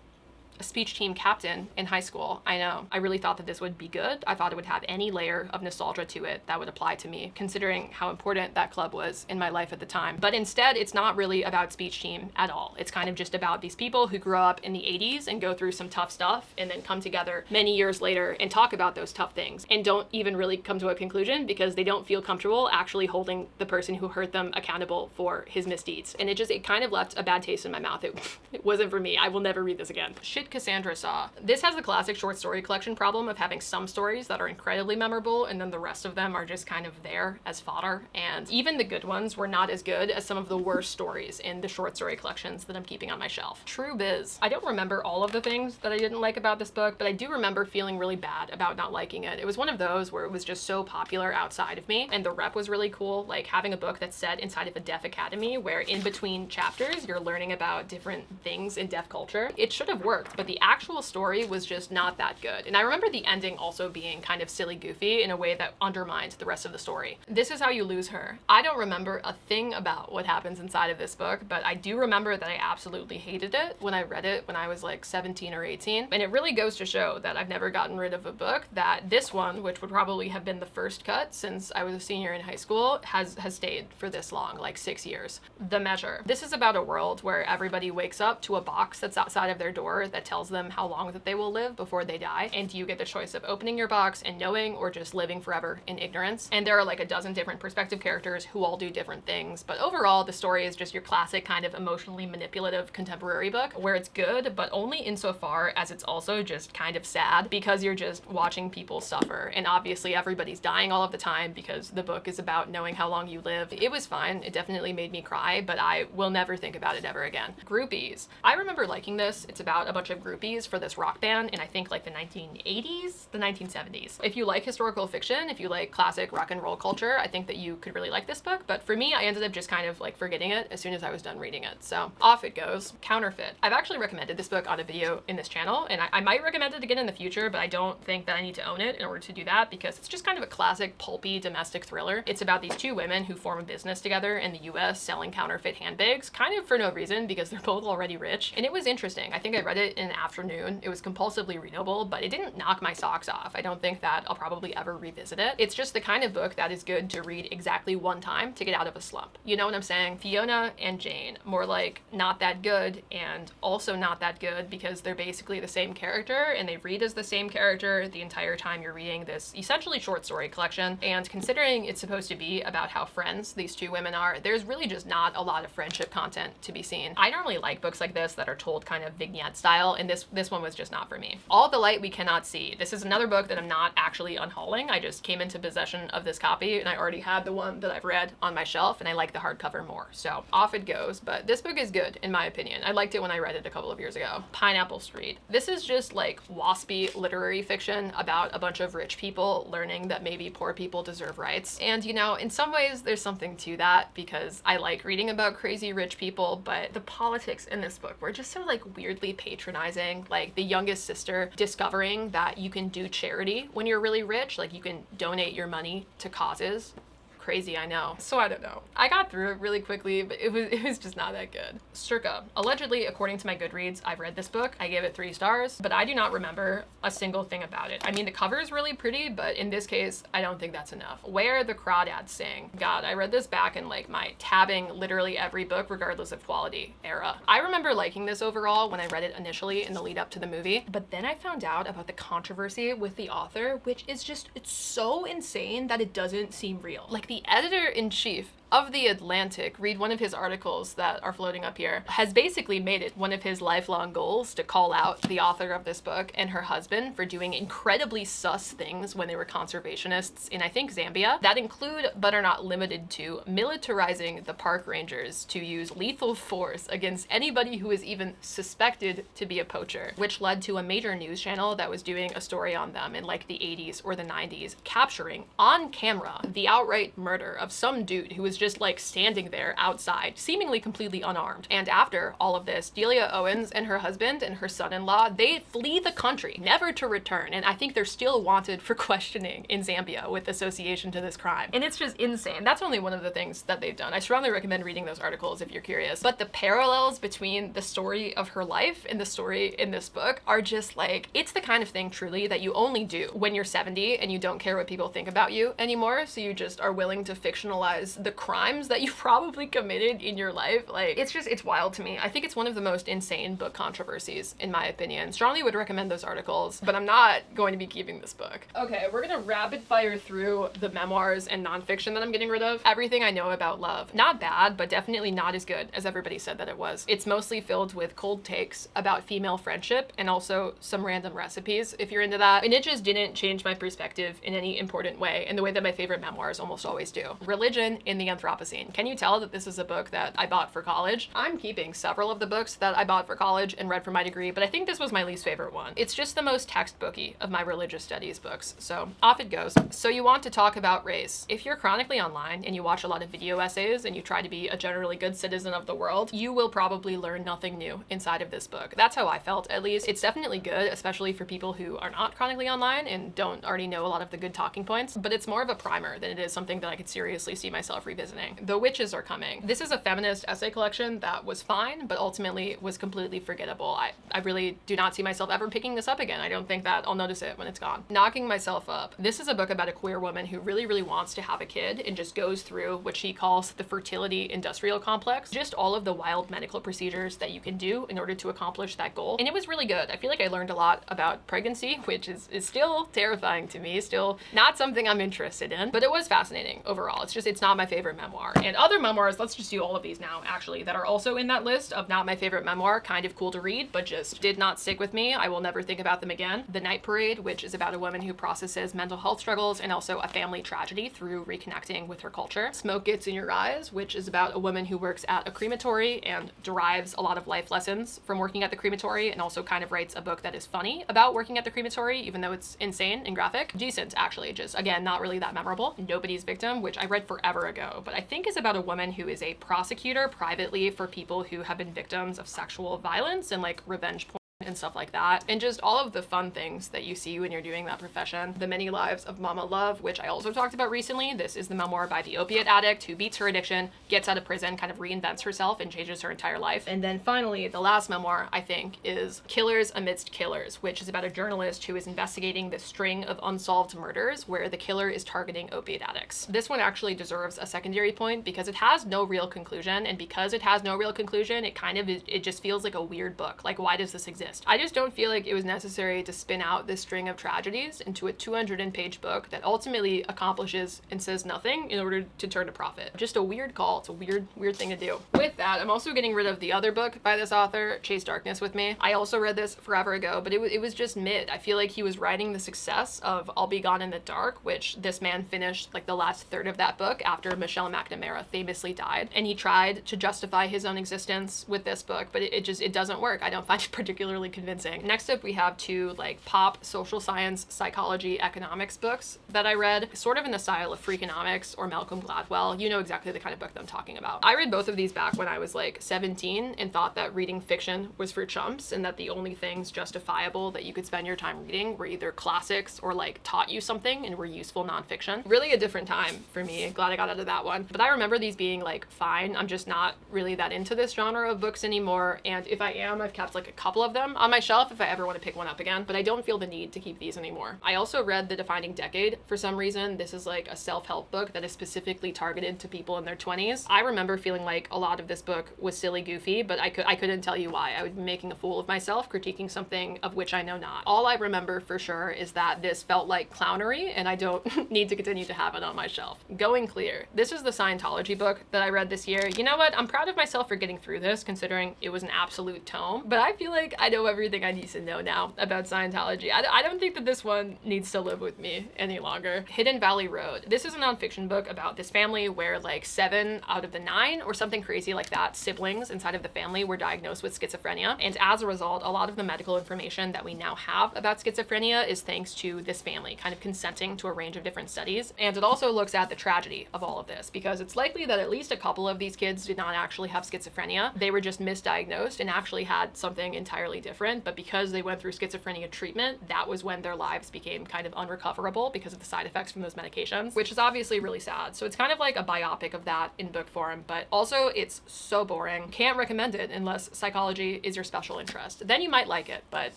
[SPEAKER 1] a speech team captain in high school, I know. I really thought that this would be good. I thought it would have any layer of nostalgia to it that would apply to me, considering how important that club was in my life at the time. But instead, it's not really about speech team at all. It's kind of just about these people who grew up in the 80s and go through some tough stuff and then come together many years later and talk about those tough things and don't even really come to a conclusion because they don't feel comfortable actually holding the person who hurt them accountable for his misdeeds. And it kind of left a bad taste in my mouth. It wasn't for me. I will never read this again. Shit did Cassandra saw. This has the classic short story collection problem of having some stories that are incredibly memorable and then the rest of them are just kind of there as fodder. And even the good ones were not as good as some of the worst stories in the short story collections that I'm keeping on my shelf. True biz. I don't remember all of the things that I didn't like about this book, but I do remember feeling really bad about not liking it. It was one of those where it was just so popular outside of me, and the rep was really cool, like having a book that's set inside of a deaf academy where in between chapters you're learning about different things in deaf culture. It should have worked, but the actual story was just not that good. And I remember the ending also being kind of silly goofy in a way that undermined the rest of the story. This is how you lose her. I don't remember a thing about what happens inside of this book, but I do remember that I absolutely hated it when I read it when I was like 17 or 18. And it really goes to show that I've never gotten rid of a book that this one, which would probably have been the first cut since I was a senior in high school, has stayed for this long, like 6 years. The Measure. This is about a world where everybody wakes up to a box that's outside of their door that tells them how long that they will live before they die, and you get the choice of opening your box and knowing or just living forever in ignorance. And there are like a dozen different perspective characters who all do different things, but overall the story is just your classic kind of emotionally manipulative contemporary book where it's good, but only insofar as it's also just kind of sad because you're just watching people suffer, and obviously everybody's dying all of the time because the book is about knowing how long you live. It was fine. It definitely made me cry, but I will never think about it ever again. Groupies. I remember liking this. It's about a bunch of groupies for this rock band in I think like the 1980s, the 1970s. If you like historical fiction, if you like classic rock and roll culture, I think that you could really like this book, but for me, I ended up just kind of like forgetting it as soon as I was done reading it. So off it goes. Counterfeit. I've actually recommended this book on a video in this channel, and I might recommend it again in the future, but I don't think that I need to own it in order to do that because it's just kind of a classic pulpy domestic thriller. It's about these two women who form a business together in the US selling counterfeit handbags, kind of for no reason because they're both already rich. And it was interesting. I think I read it in an afternoon. It was compulsively readable, but it didn't knock my socks off. I don't think that I'll probably ever revisit it. It's just the kind of book that is good to read exactly one time to get out of a slump. You know what I'm saying? Fiona and Jane, more like not that good and also not that good because they're basically the same character and they read as the same character the entire time you're reading this essentially short story collection. And considering it's supposed to be about how friends these two women are, there's really just not a lot of friendship content to be seen. I normally like books like this that are told kind of vignette style, and this one was just not for me. All the Light We Cannot See. This is another book that I'm not actually unhauling. I just came into possession of this copy and I already had the one that I've read on my shelf and I like the hardcover more. So off it goes, but this book is good in my opinion. I liked it when I read it a couple of years ago. Pineapple Street. This is just like waspy literary fiction about a bunch of rich people learning that maybe poor people deserve rights. And you know, in some ways there's something to that because I like reading about crazy rich people, but the politics in this book were just so like weirdly patronizing. Like the youngest sister discovering that you can do charity when you're really rich, like you can donate your money to causes. Crazy, I know. So I don't know. I got through it really quickly, but it was just not that good. Circa. Allegedly, according to my Goodreads, I've read this book. I gave it 3 stars, but I do not remember a single thing about it. I mean, the cover is really pretty, but in this case, I don't think that's enough. Where the Crawdads Sing. God, I read this back in like my tabbing literally every book, regardless of quality era. I remember liking this overall when I read it initially in the lead up to the movie, but then I found out about the controversy with the author, which is just, it's so insane that it doesn't seem real. Like the editor-in-chief of The Atlantic, read one of his articles that are floating up here, has basically made it one of his lifelong goals to call out the author of this book and her husband for doing incredibly sus things when they were conservationists in, I think, Zambia, that include, but are not limited to, militarizing the park rangers to use lethal force against anybody who is even suspected to be a poacher, which led to a major news channel that was doing a story on them in like the 80s or the 90s, capturing on camera the outright murder of some dude who was just like standing there outside, seemingly completely unarmed. And after all of this, Delia Owens and her husband and her son-in-law, they flee the country, never to return. And I think they're still wanted for questioning in Zambia with association to this crime. And it's just insane. That's only one of the things that they've done. I strongly recommend reading those articles if you're curious. But the parallels between the story of her life and the story in this book are just like, it's the kind of thing truly that you only do when you're 70 and you don't care what people think about you anymore. So you just are willing to fictionalize the crimes that you probably committed in your life. Like, it's wild to me. I think it's one of the most insane book controversies, in my opinion. Strongly would recommend those articles, but I'm not going to be keeping this book. Okay, we're gonna rapid fire through the memoirs and nonfiction that I'm getting rid of. Everything I Know About Love. Not bad, but definitely not as good as everybody said that it was. It's mostly filled with cold takes about female friendship and also some random recipes, if you're into that. And it just didn't change my perspective in any important way, in the way that my favorite memoirs almost always do. Religion in the Anthropocene. Can you tell that this is a book that I bought for college? I'm keeping several of the books that I bought for college and read for my degree, but I think this was my least favorite one. It's just the most textbooky of my religious studies books, so off it goes. So you want to talk about race. If you're chronically online and you watch a lot of video essays and you try to be a generally good citizen of the world, you will probably learn nothing new inside of this book. That's how I felt, at least. It's definitely good, especially for people who are not chronically online and don't already know a lot of the good talking points, but it's more of a primer than it is something that I could seriously see myself revisiting. The Witches Are Coming. This is a feminist essay collection that was fine, but ultimately was completely forgettable. I really do not see myself ever picking this up again. I don't think that I'll notice it when it's gone. Knocking Myself Up. This is a book about a queer woman who really wants to have a kid and just goes through what she calls the fertility industrial complex. Just all of the wild medical procedures that you can do in order to accomplish that goal. And it was really good. I feel like I learned a lot about pregnancy, which is still terrifying to me, still not something I'm interested in, but it was fascinating overall. It's not my favorite memoir. And other memoirs, let's just do all of these now, actually, that are also in that list of not my favorite memoir, kind of cool to read, but just did not stick with me. I will never think about them again. The Night Parade, which is about a woman who processes mental health struggles and also a family tragedy through reconnecting with her culture. Smoke Gets in Your Eyes, which is about a woman who works at a crematory and derives a lot of life lessons from working at the crematory, and also kind of writes a book that is funny about working at the crematory, even though it's insane and graphic. Decent, actually, just again, not really that memorable. Nobody's Victim, which I read forever ago, but I think is about a woman who is a prosecutor privately for people who have been victims of sexual violence and like revenge porn and stuff like that, and just all of the fun things that you see when you're doing that profession. The Many Lives of Mama Love, which I also talked about recently. This is the memoir by the opiate addict who beats her addiction, gets out of prison, kind of reinvents herself, and changes her entire life. And then finally, the last memoir, I think, is Killers Amidst Killers, which is about a journalist who is investigating this string of unsolved murders where the killer is targeting opiate addicts. This one actually deserves a secondary point because it has no real conclusion, and because it has no real conclusion, it just feels like a weird book. Like, why does this exist? I just don't feel like it was necessary to spin out this string of tragedies into a 200-page book that ultimately accomplishes and says nothing in order to turn a profit. Just a weird call. It's a weird thing to do. With that, I'm also getting rid of the other book by this author, Chase Darkness with Me. I also read this forever ago, but it was just mid. I feel like he was writing the success of I'll Be Gone in the Dark, which this man finished like the last third of that book after Michelle McNamara famously died. And he tried to justify his own existence with this book, but it doesn't work. I don't find it particularly convincing. Next up, we have two like pop social science, psychology, economics books that I read, sort of in the style of Freakonomics or Malcolm Gladwell. You know exactly the kind of book that I'm talking about. I read both of these back when I was like 17 and thought that reading fiction was for chumps and that the only things justifiable that you could spend your time reading were either classics or like taught you something and were useful nonfiction. Really a different time for me. Glad I got out of that one. But I remember these being like fine. I'm just not really that into this genre of books anymore. And if I am, I've kept like a couple of them on my shelf if I ever want to pick one up again, but I don't feel the need to keep these anymore. I also read The Defining Decade for some reason. This is like a self-help book that is specifically targeted to people in their 20s. I remember feeling like a lot of this book was silly goofy, but I couldn't tell you why. I would be making a fool of myself critiquing something of which I know not. All I remember for sure is that this felt like clownery and I don't need to continue to have it on my shelf. Going Clear. This is the Scientology book that I read this year. You know what? I'm proud of myself for getting through this considering it was an absolute tome, but I feel like I know everything I need to know now about Scientology. I don't think that this one needs to live with me any longer. Hidden Valley Road. This is a nonfiction book about this family where like 7 out of the 9 or something crazy like that siblings inside of the family were diagnosed with schizophrenia. And as a result, a lot of the medical information that we now have about schizophrenia is thanks to this family kind of consenting to a range of different studies. And it also looks at the tragedy of all of this because it's likely that at least a couple of these kids did not actually have schizophrenia. They were just misdiagnosed and actually had something entirely different, but because they went through schizophrenia treatment, that was when their lives became kind of unrecoverable because of the side effects from those medications, which is obviously really sad. So it's kind of like a biopic of that in book form, but also it's so boring. Can't recommend it unless psychology is your special interest. Then you might like it, but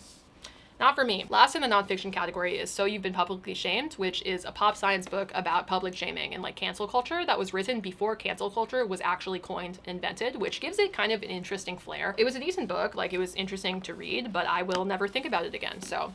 [SPEAKER 1] Not for me. Last in the nonfiction category is So You've Been Publicly Shamed, which is a pop science book about public shaming and like cancel culture that was written before cancel culture was actually coined and invented, which gives it kind of an interesting flair. It was a decent book, like it was interesting to read, but I will never think about it again, so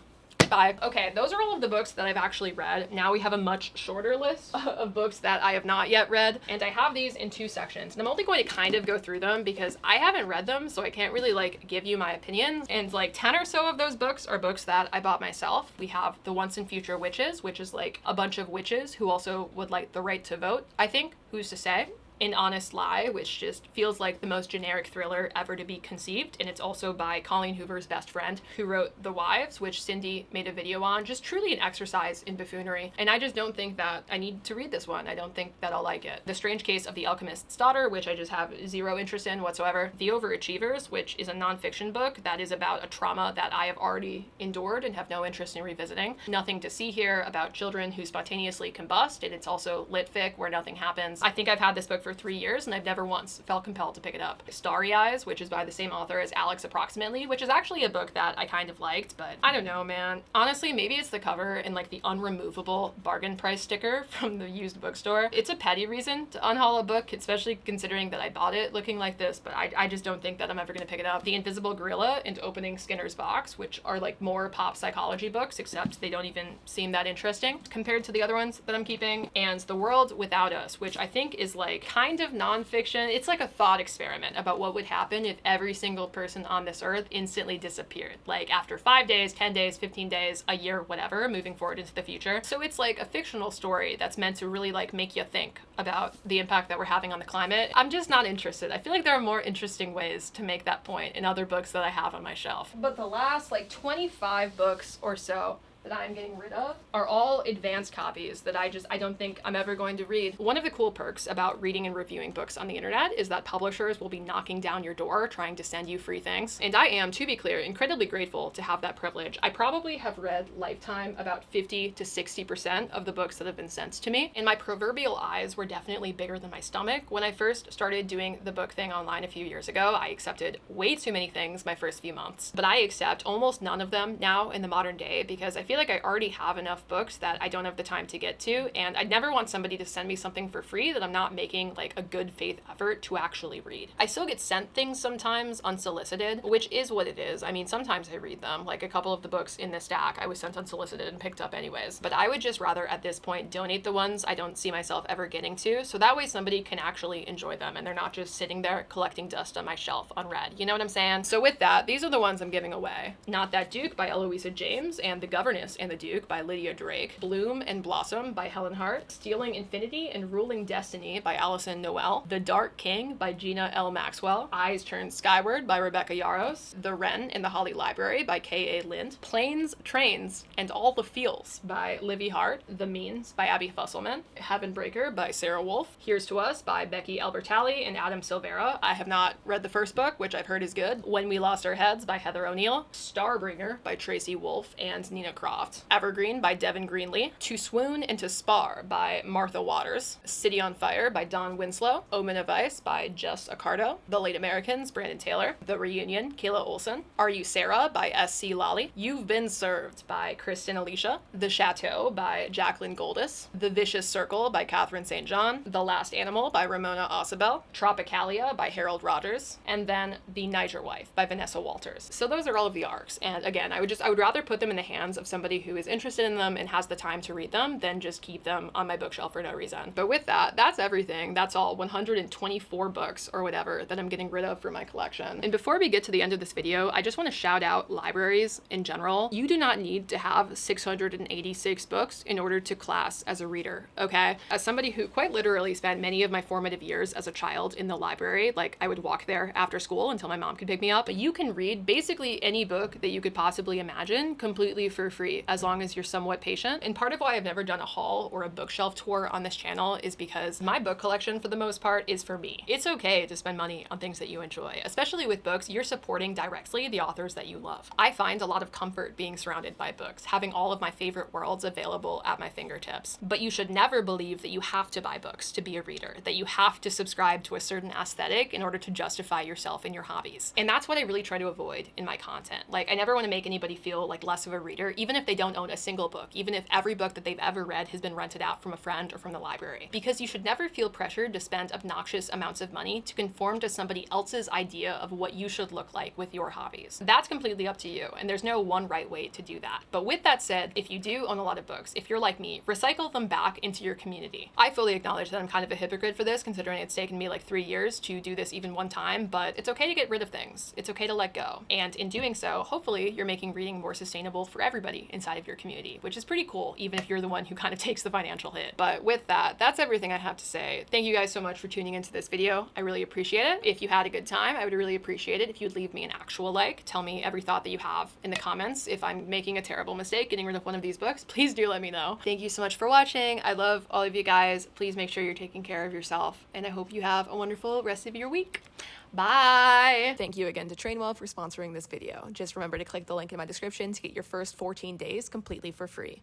[SPEAKER 1] bye. Okay, those are all of the books that I've actually read. Now we have a much shorter list of books that I have not yet read, and I have these in 2 sections. And I'm only going to kind of go through them because I haven't read them, so I can't really like give you my opinions. And like 10 or so of those books are books that I bought myself. We have The Once and Future Witches, which is like a bunch of witches who also would like the right to vote, I think. Who's to say? An Honest Lie, which just feels like the most generic thriller ever to be conceived, and it's also by Colleen Hoover's best friend who wrote The Wives, which Cindy made a video on. Just truly an exercise in buffoonery, and I just don't think that I need to read this one. I don't think that I'll like it. The Strange Case of the Alchemist's Daughter, which I just have zero interest in whatsoever. The Overachievers, which is a nonfiction book that is about a trauma that I have already endured and have no interest in revisiting. Nothing to See Here, about children who spontaneously combust, and it's also lit fic where nothing happens. I think I've had this book for 3 years and I've never once felt compelled to pick it up. Starry Eyes, which is by the same author as Alex Approximately, which is actually a book that I kind of liked, but I don't know, man. Honestly, maybe it's the cover and like the unremovable bargain price sticker from the used bookstore. It's a petty reason to unhaul a book, especially considering that I bought it looking like this, but I just don't think that I'm ever gonna pick it up. The Invisible Gorilla and Opening Skinner's Box, which are like more pop psychology books, except they don't even seem that interesting compared to the other ones that I'm keeping. And The World Without Us, which I think is like kind of nonfiction. It's like a thought experiment about what would happen if every single person on this earth instantly disappeared. Like after 5 days, 10 days, 15 days, a year, whatever, moving forward into the future. So it's like a fictional story that's meant to really like make you think about the impact that we're having on the climate. I'm just not interested. I feel like there are more interesting ways to make that point in other books that I have on my shelf. But the last like 25 books or so that I'm getting rid of are all advanced copies that I don't think I'm ever going to read. One of the cool perks about reading and reviewing books on the internet is that publishers will be knocking down your door trying to send you free things. And I am, to be clear, incredibly grateful to have that privilege. I probably have read lifetime about 50 to 60% of the books that have been sent to me. And my proverbial eyes were definitely bigger than my stomach. When I first started doing the book thing online a few years ago, I accepted way too many things my first few months. But I accept almost none of them now in the modern day because I feel like I already have enough books that I don't have the time to get to, and I'd never want somebody to send me something for free that I'm not making like a good faith effort to actually read. I still get sent things sometimes unsolicited, which is what it is. I mean, sometimes I read them. Like a couple of the books in this stack I was sent unsolicited and picked up anyways. But I would just rather at this point donate the ones I don't see myself ever getting to, so that way somebody can actually enjoy them and they're not just sitting there collecting dust on my shelf unread. You know what I'm saying? So with that, these are the ones I'm giving away. Not That Duke by Eloisa James, and The Governess and the Duke by Lydia Drake, Bloom and Blossom by Helen Hart, Stealing Infinity and Ruling Destiny by Alison Noel, The Dark King by Gina L. Maxwell, Eyes Turned Skyward by Rebecca Yarros, The Wren in the Holly Library by K.A. Lind, Planes, Trains, and All the Feels by Livy Hart, The Means by Abby Fusselman, Heavenbreaker by Sarah Wolfe, Here's to Us by Becky Albertalli and Adam Silvera. I have not read the first book, which I've heard is good. When We Lost Our Heads by Heather O'Neill, Starbringer by Tracy Wolfe and Nina Croft, Evergreen by Devin Greenlee, To Swoon and to Spar by Martha Waters, City on Fire by Dawn Winslow, Omen of Ice by Jess Accardo, The Late Americans, Brandon Taylor, The Reunion, Kayla Olson, Are You Sarah by S.C. Lally, You've Been Served by Kristen Alicia, The Chateau by Jacqueline Goldis, The Vicious Circle by Catherine St. John, The Last Animal by Ramona Osabel, Tropicalia by Harold Rogers, and then The Niger Wife by Vanessa Walters. So those are all of the arcs, and again, I would rather put them in the hands of somebody who is interested in them and has the time to read them than just keep them on my bookshelf for no reason. But with that, that's everything. That's all 124 books or whatever that I'm getting rid of for my collection. And before we get to the end of this video, I just want to shout out libraries in general. You do not need to have 686 books in order to class as a reader, okay? As somebody who quite literally spent many of my formative years as a child in the library, like I would walk there after school until my mom could pick me up, you can read basically any book that you could possibly imagine completely for free eventually, as long as you're somewhat patient. And part of why I've never done a haul or a bookshelf tour on this channel is because my book collection, for the most part, is for me. It's okay to spend money on things that you enjoy, especially with books. You're supporting directly the authors that you love. I find a lot of comfort being surrounded by books, having all of my favorite worlds available at my fingertips. But you should never believe that you have to buy books to be a reader, that you have to subscribe to a certain aesthetic in order to justify yourself in your hobbies. And that's what I really try to avoid in my content. Like, I never want to make anybody feel like less of a reader, even if they don't own a single book, even if every book that they've ever read has been rented out from a friend or from the library. Because you should never feel pressured to spend obnoxious amounts of money to conform to somebody else's idea of what you should look like with your hobbies. That's completely up to you, and there's no one right way to do that. But with that said, if you do own a lot of books, if you're like me, recycle them back into your community. I fully acknowledge that I'm kind of a hypocrite for this, considering it's taken me like 3 years to do this even one time, but it's okay to get rid of things. It's okay to let go. And in doing so, hopefully you're making reading more sustainable for everybody inside of your community, which is pretty cool, even if you're the one who kind of takes the financial hit. But with that, that's everything I have to say. Thank you guys so much for tuning into this video. I really appreciate it. If you had a good time, I would really appreciate it if you'd leave me an actual like. Tell me every thought that you have in the comments. If I'm making a terrible mistake getting rid of one of these books, please do let me know. Thank you so much for watching. I love all of you guys. Please make sure you're taking care of yourself, and I hope you have a wonderful rest of your week. Bye! Thank you again to Trainwell for sponsoring this video. Just remember to click the link in my description to get your first 14 days completely for free.